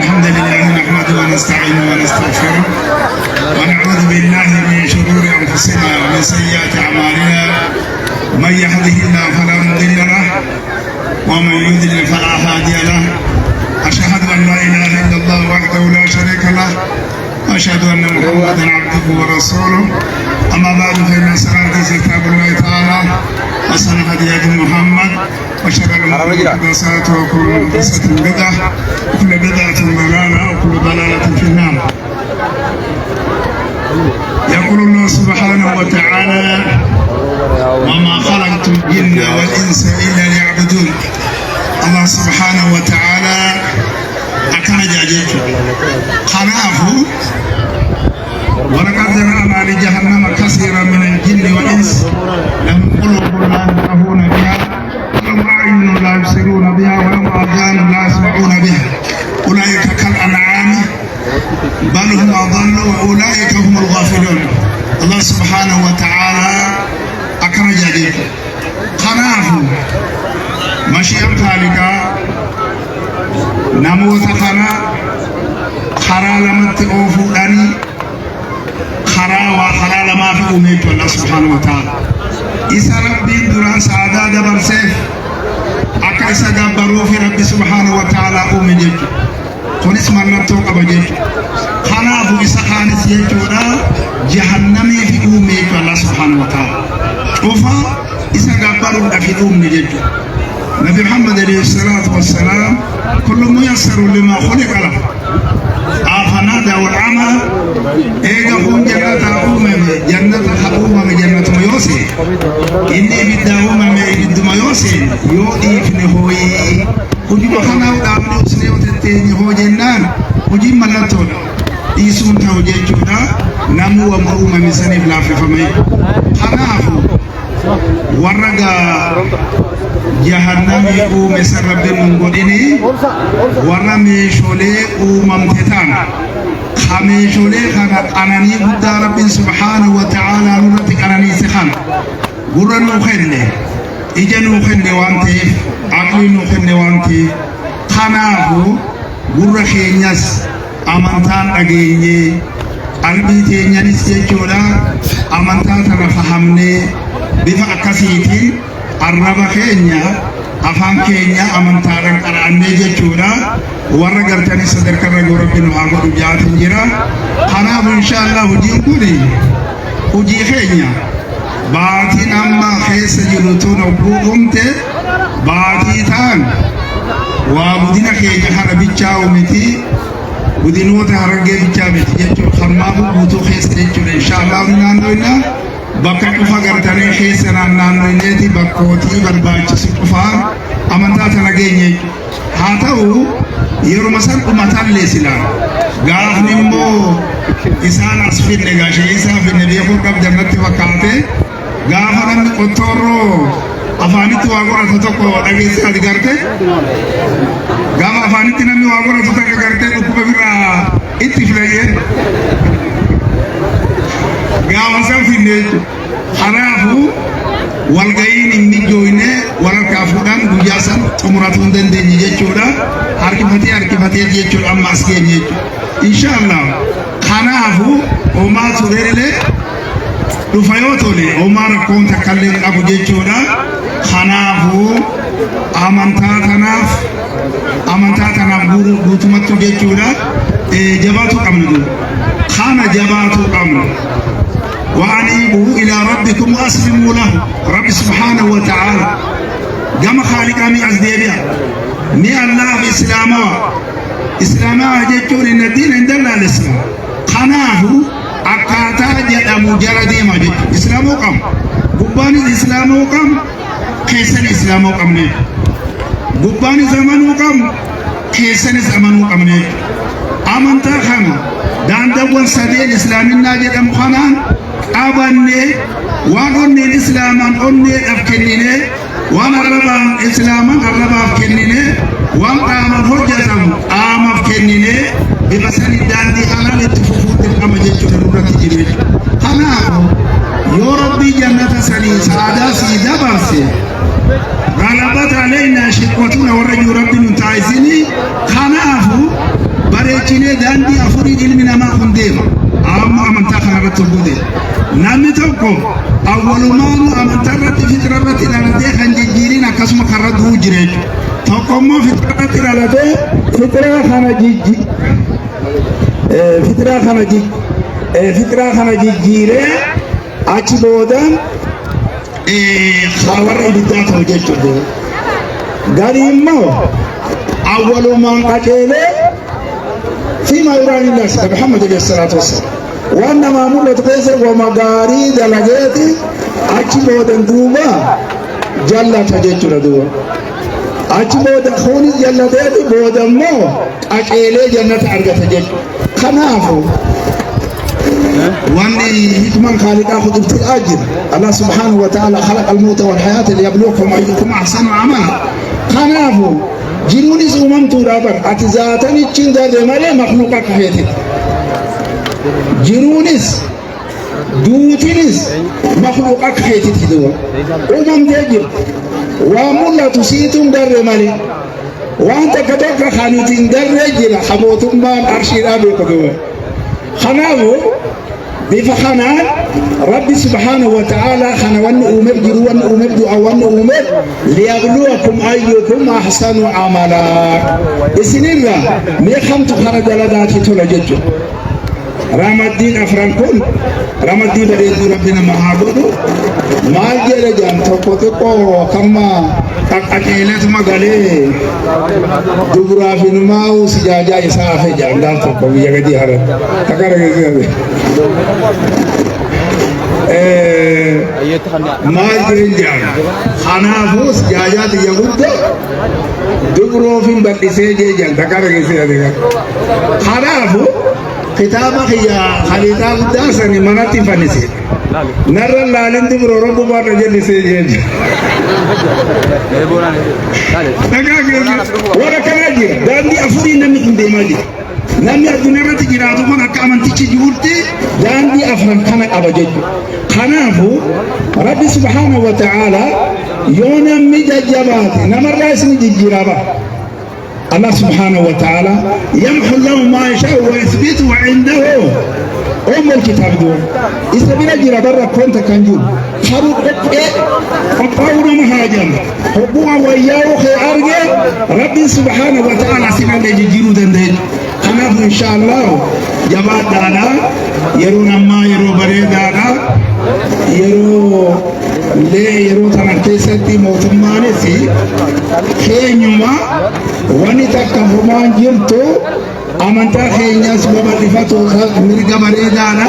الحمد لله نحمده ونستعينه ونستغفره ونعوذ بالله من شرور انفسنا ومن سيئات اعمالنا من يهده الله فلا مضل له ومن يضلل فلا هادي له اشهد ان لا اله الا الله وحده لا شريك له واشهد ان محمدا عبده ورسوله اما بعد فان صلاه كتاب الله تعالى وسنة هدي محمد وشر الأمور محدثاتها وكل محدثة بدعة وكل بدعة ضلالة وكل ضلالة في النار. يقول الله سبحانه وتعالى: وما خلقت الجن والإنس إلا ليعبدون. الله سبحانه وتعالى أكن جاجيك خلافه ولقد ذرأنا لجهنم كثيرا من الجن والإنس لهم قلوب لا يفقهون بها ولهم أعين لا يبصرون بها ولهم آذان لا يسمعون بها أولئك كالأنعام بل هم أضل وأولئك هم الغافلون. الله سبحانه وتعالى أكرم جديد خنافه مشيئة ذلك نموت خنا خرا لمت أوفوداني خرا وخرا لما في أميت الله سبحانه وتعالى إسا ربي دران سعادة دبر سيف أكا إسا قبروا في ربي سبحانه وتعالى أمي خونس مرنبتو قبجيك خنافو إسا خانس يجونا جهنمي في أميت الله سبحانه وتعالى وفا إسا قبروا في أمي جيك نبي محمد عليه الصلاة والسلام كل ميسر لما خلق له أفنادى والعمى إيجا هم جنة أمم جنة أمم جنة ميوسي إني بدا أمم إبد ميوسي يودي في نهوي وجب خناو دامني وسنيو تتيني هو جنان وجب ملتون إيسون توجي جودا نمو ومأوم مساني بلا في فمي خنافو ورقا jahannami uume sarrabbe mun godhini warra meeshoolee uumamtetaan ha meeshoolee kana qananii guddaa rabbiin subhaanahu wa ta'aalaa nurratti qananiise kana gurra nuu kenne ija nuu kenne waan ta'eef aqli nuu kenne waan ta'eef kanaafu gurra keenyas amantaan dhageenyee qalbii teenyanis jechuudha amantaa tana fahamnee bifa akkasiitiin arraba keenya afaan keenya amantaadhaan qara'annee jechuudha warra gartanii sadarkarra rabbiin haa godhu jaatin jira. Kanaaf inshaallah hojiin kun hojii keenya baatiin amma keessa jiru tun obbuu dhumte baatii ta'an waa budina keenya hara bichaa miti budinoota harargee bichaa miti jechuudha hammaafu guutuu keessa jechuudha inshaallah naannoodha. bakka dhufa gartanii keessa naannoineeti bakkootii barbaachisu dhufaan amantaa tana geenye haa ta'u yeruma san dhumatallee silaa gaafni immoo isaan as finne gaashee isaa finne beekuu qabdannatti fakkaate gaafa namni qottoorroo afaanitti waa godhatu tokko dhageesse ati garte gaafa afaanitti namni waa godhatu tokko garte dhukkuba biraa itti filayee gaawasan finne kanaafu walgayiin inni jooyne wararkaa fuudhaan guyyaa san xumuratuu hin dandeenye jechuudha harkifatee jechuudha amma as geenye jechuudha inshaallah. Kanaafu homaa tureelee dhufa yoo tole homaa rakkoon takkallee qabu jechuudha. Kanaafu amantaa kanaaf guutumatti jechuudha jabaatu qabna kana jabaatu qabna. وأنيبوا إلى ربكم وأسلموا له رب سبحانه وتعالى كما خالقني أزديبيا ني الله إسلاما جتون إن الدين عند الله الإسلام خناه أكاتا جد مجرد ما جت إسلام وقم قبان الإسلام وقم كيسن الإسلام وقم نه قبان زمان وقم كيسن زمان وقم نه أمانتا خنا دان دوان سبيل الإسلام الناجد أم خنان أبني وأني الإسلام أني أفكنني وأنا ربا الإسلام ربا أفكنني وأنا حجة أفكنني بمسألة داندي على التفوت الأمجد تنورة جميل. أنا يا ربي جنة سليم سعادة سيدة برسي غلبت علينا شقوتنا ورجو ربي نتعزني. خنافو galchine dandi afuri ilmina ma kundema amma amanta kharatu gude namni tokko awwalumaanu amantarratti fitrarratti dhalatee kan jijjiirin akkasuma karratu jireechu tokkommoo fitrarratti dhalatee fitra kana jijjiiree achi boodan khawara ibiddaa ta'u jechuudha. Gari immoo awwalumaan qajeelee فيما يراني الناس محمد عليه الصلاة والسلام وأنا ما مولت قيسر ومغاري دلقيتي أجبو دندوبا جلة تجيتنا دوبا أجبو دخوني جلة ديتي بودا مو أجيلي جنة أرغة تجيت خنافو وأني هكمان خالقا خذ الأجر الله سبحانه وتعالى خلق الموت والحياة ليبلوكم أيكم أحسن عملا خنافو جنونيس أممتو رابر أتزاتني تشندر مالي مخلوقا كهيتي جنونيس دوتينيس مخلوقا كهيتي تدوا أمم تجيب وامولا تسيتم در مالي وانت كتوك خانيتين در رجل حبوتم بان أرشيرا بيقدوا خناو بفخنان ربي سبحانه وتعالى خنوان أمر جروان أمر دعوان أمر ليبلوكم أيكم أحسن عملا إسنيرا ميخم تخرج لداتي تولججو رام الدين أفرانكون رام الدين بريد ربنا معابدو ما جل جان تقو كما أكيلت مغالي دبرا في نماو سجاجا يسافي جان دان تقو يغدي هذا تكارك ما جرين خنافوس جاجات يغد دبرو في بقيسي جان تكارك يسافي خنافو كتابك يا خليتا قداسني مناتي فنسي نرى لالين دبرو ربو بار رجل سيجين وركناجي داندي أفري نمي اندماجي نمي أدنى تجيراتو من أكامن تيجي جورتي داندي أفرن كان أبجد خنافو ربي سبحانه وتعالى يونم مجاجبات نمر راسني جيرابا الله سبحانه وتعالى يمحو الله ما يشاء ويثبت وعنده أم الكتاب دون إسلامنا جرى برا كنت كنجول خروج قطعونا مهاجم حبوها وياه خي أرجع ربي سبحانه وتعالى سنة لجيرو دندين خناف إن شاء الله جماعة دانا يرو نما يرو بري دانا يرو لي يرو تنكيستي موتماني سي خينيوما wani takkafumaan jirtu amantaa keenyas babal'ifatu mirga bareedaadha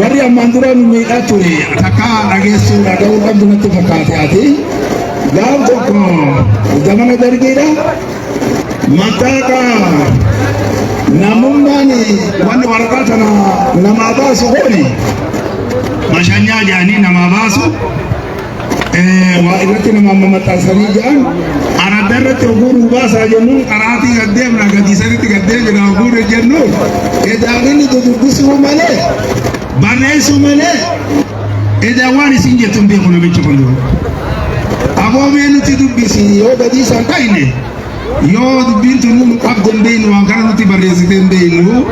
warri ammaan dura nu miidhaa ture takka dhageessuu dhaga'uu qabdu natti fakkaate ati gaaf tokko zamana dargiidha mataaqa namummaan wanni waraqaa tana namaa baasu hooni mashanyaa jedhanii namaa baasu وإذا كنا ماما تاسني جان أنا درت أقول وباس أجنون قراتي قدام نقدي سنتي قدام جنا أقول جنون إذا أغني تدرسوا ماله بنيسوا ماله إذا واني سنجتم بيكون بيجوا أبو مينو تدرسي يو بدي سانتاينه يو بنتو نم أبدن بينو أنكرنا تبرزتين بينو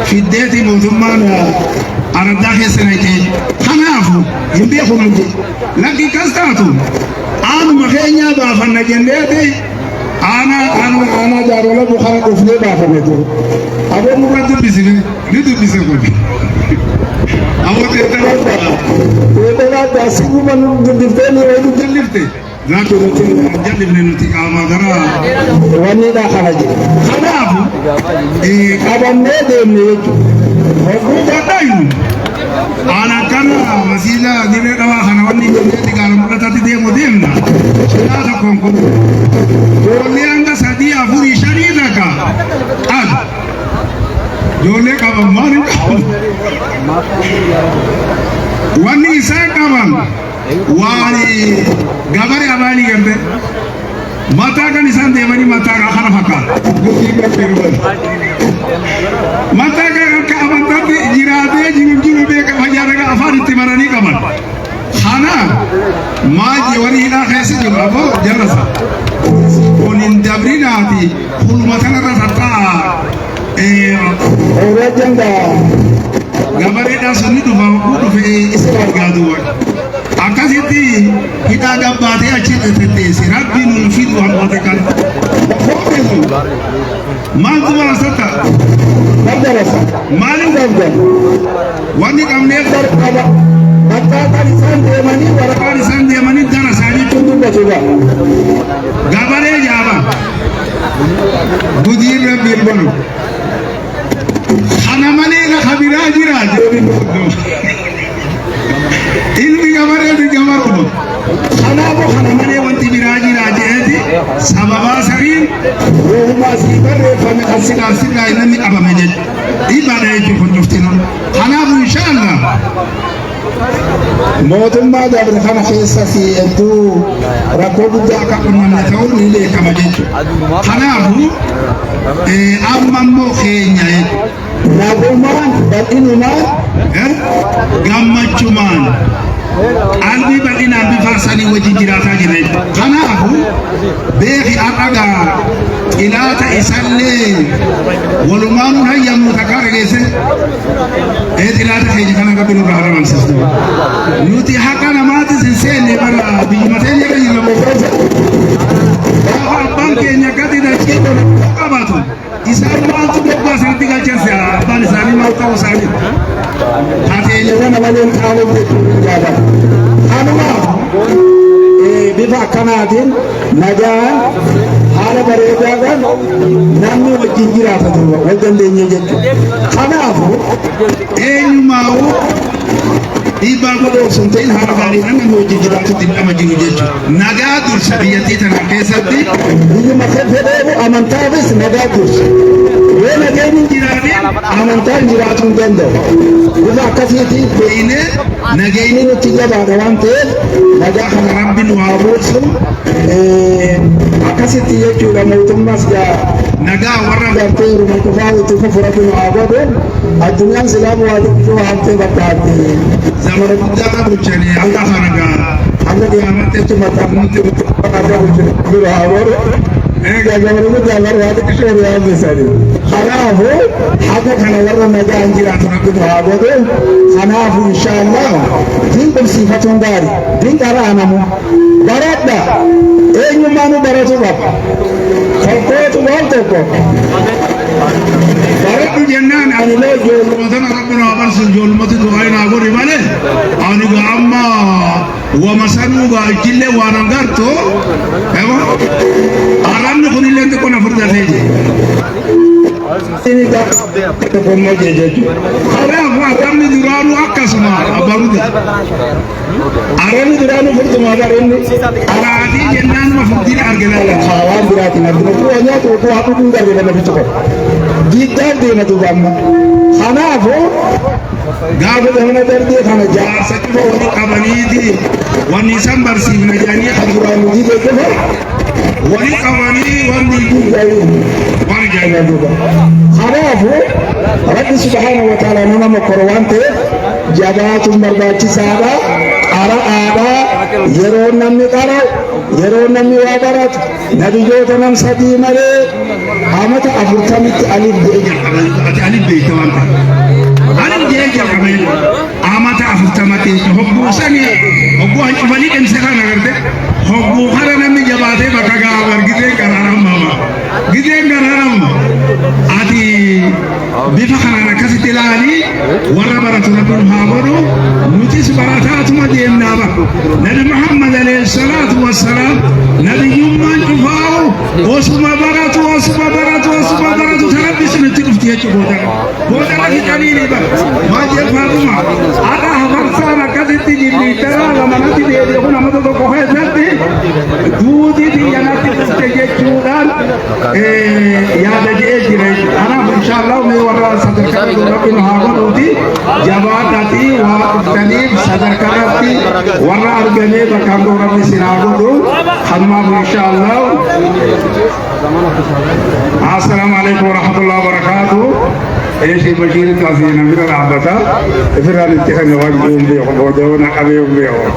في الديت موتمانا أنا داخل سنتي خنافو يبيعوا مني لكن كستاتو أنا مخينيا بافنا جندتي أنا جارولا بخارا كفلي بافنا تو أبو مقدم بيسني ندو بيسكون أبو تيتلا باسكو من دفتني ويدو جلفتي ذاك نتي جلب نتي أما درا واني دا خلاجي خنافو أبو نادم نيجو وقوم بدايم أنا كان مسيلا دينه دوا خنا وني جندي كان مرتادي ديمو ديمنا شلا تكون كون جولي أنغا سدي أفوري شريدا كا أد جولي كابا ماري واني ساكابان واني غبري أبالي جنبه ماتا كان إنسان ديماني ماتا خنا فكا ماتا كان كابان تبي جيرادة جيرو بيك فجارة أفاد تمرني كمان خانا ما جواري هنا خيسي جم أبو جلسة ونين دبريناتي كل مثلا رتاع gabareedhaan sunni dhufe isa barbaadu akkasitti hidhaa gabbaatee achi tetteesse rabbiin nu fidu hammaate kan maaltu marasata maaliif wanni qabneef waraqaan isaan deemanii gara isaanii gabaree jaaba gudiin rabbiin banu kana malee lafa biraa jira ilmi gabaree ni gabaruma kanaafuu kana malee wanti biraa jira jedheeti sababaa saniin ruuhumaa sii barreeffame asirraa namni qabame jechuudha dhiibaadha jechuun kun cuftinuun kanaafuu inshaallah mootummaa dabre kana keessatti hedduu rakkoo guddaa akka qunnamne ta'uun ni beekama jechuudha kanaafuu amma immoo keenya nagumaan bal'inumaan gammachumaan qalbii bal'inaan bifa sanii wajjin jiraataa jira kanaafuu beeki har'agaa xilaata isallee walumaanuun hayyamu takkaa dhageesse xilaata keenya kana rabbi nurraa haramsiistu nuti haqa namaatis hin seenne bara biyyuma teenya irra jirra gaafa abbaan keenya gadi dachee qabatu isaan maaltu bobbaa sanatti galcheesse abbaan isaanii maal ta'uu isaanii taatee wana malee qaama jaaba kanumaaf bifa akkanaatiin nagaan haala bareedaadhaan namni wajjin jiraata wal dandeenye jechuudha kanaafu eenyumaa'u dhiibbaa godhoo sun ta'in haala gaariidhaan namni wajjin jiraatutti dhama jiru jechuudha nagaa dursa biyyattii tana keessatti biyyuma fedheeru amantaafis nagaa dursa yoo nageen hin jiraanne amantaan jiraatuu hin danda'u bifa akkasiitiin beeynee nageenyi nutti jabaadha waan ta'eef nagaa kana rabbi nu haa buusu akkasitti jechuudha mootummaas nagaa warra garteeru qofaa itti fufu rabbi nu haa godhu addunyaan silaamu waa tokko haftee bakkaatti zamana guddaa bulchanii hanga hanagaa hanga dhiyaamaatti mataafnutti bakkaatti bulchanii bira haa godhu zamana guddaa warra waa tokko shoori haa bisanii kanaafu haga kana warra nagaan jiraatu rabbi nu haa godhu kanaafu inshaallah din qubsiifatuun gaarii din qaraanamu baradha eenyummaanu baratu qaba tokkootu waan tokko baradhu jennaan ani loo ijoollumatan rabbina haa barsiisu ijoollumatti du'aa naa godhi malee ani gaa amma wama sanuu gaa ijjillee waan hangarto arrabni kunillee xiqqoo na furdatee jee kanaafuu arrabni duraanuu akkasuma abbaruuti arrabni duraanuu furtuma barinni araatii jennaanuma furtiin arginaala waan biraatiin argina kuwa nyaatu kuwa dhuguu darbe nama bitu qaba diiddaaf deema duuba amma kanaafuu gaafa gamana darbee kana jaarsa cufa wani qabaniiti wanni isan barsiifna jedhanii kan duraanuu diidee cufa wani qabanii wanni waan jaalladhu duuba kanaafuu rabbi subhaanahu wa ta'ala nama mokkoro waan ta'eef jabaatuun barbaachisaadha qara'aadha yeroo namni qara'u yeroo namni waa baratu nabiyyoota nam sadii malee amata 40tti alif jedhee jalqabe alif beekta waan ta'eef alif jedhee jalqabe amata 40tti hogguu sanii hogguu hancufanii dhimse kan agarte hogguu hara namni jabaatee bakka gaafa argitee qaraaramama gideen qaraaramama ati bifa kanaan akkasitti ilaali warra baratu rabbiin haa godhu nutis barataatuma deemnaa bakka nabi muhammad alayhi salaatu wassalaam nabiyyummaan cufaa'u osuma baratu tarabbi sunitti dhufti jechuudha boodara fixaniini bakka baay'ee faatuma haadha hafarsaan akkasitti jilliittaraa lamanatti deebi'e kun amma tokko keessatti duuti biyyanatti dhufte jechuudhaan yaada jedhee jira kanaaf inshaallah mee warra sadarkaa rabbiin haa godhuuti jabaadhaatii waa dhuftaniif sadarkaatti warra argamee bakkaan dhoo rabbi sin haa godhu kanumaaf inshaallah assalaamu alaikum warahmatullahi wabarakatuh ايش بشير تاسين من العبتا فران اتخذ واجبهم بيهم ودون قبيهم بيهم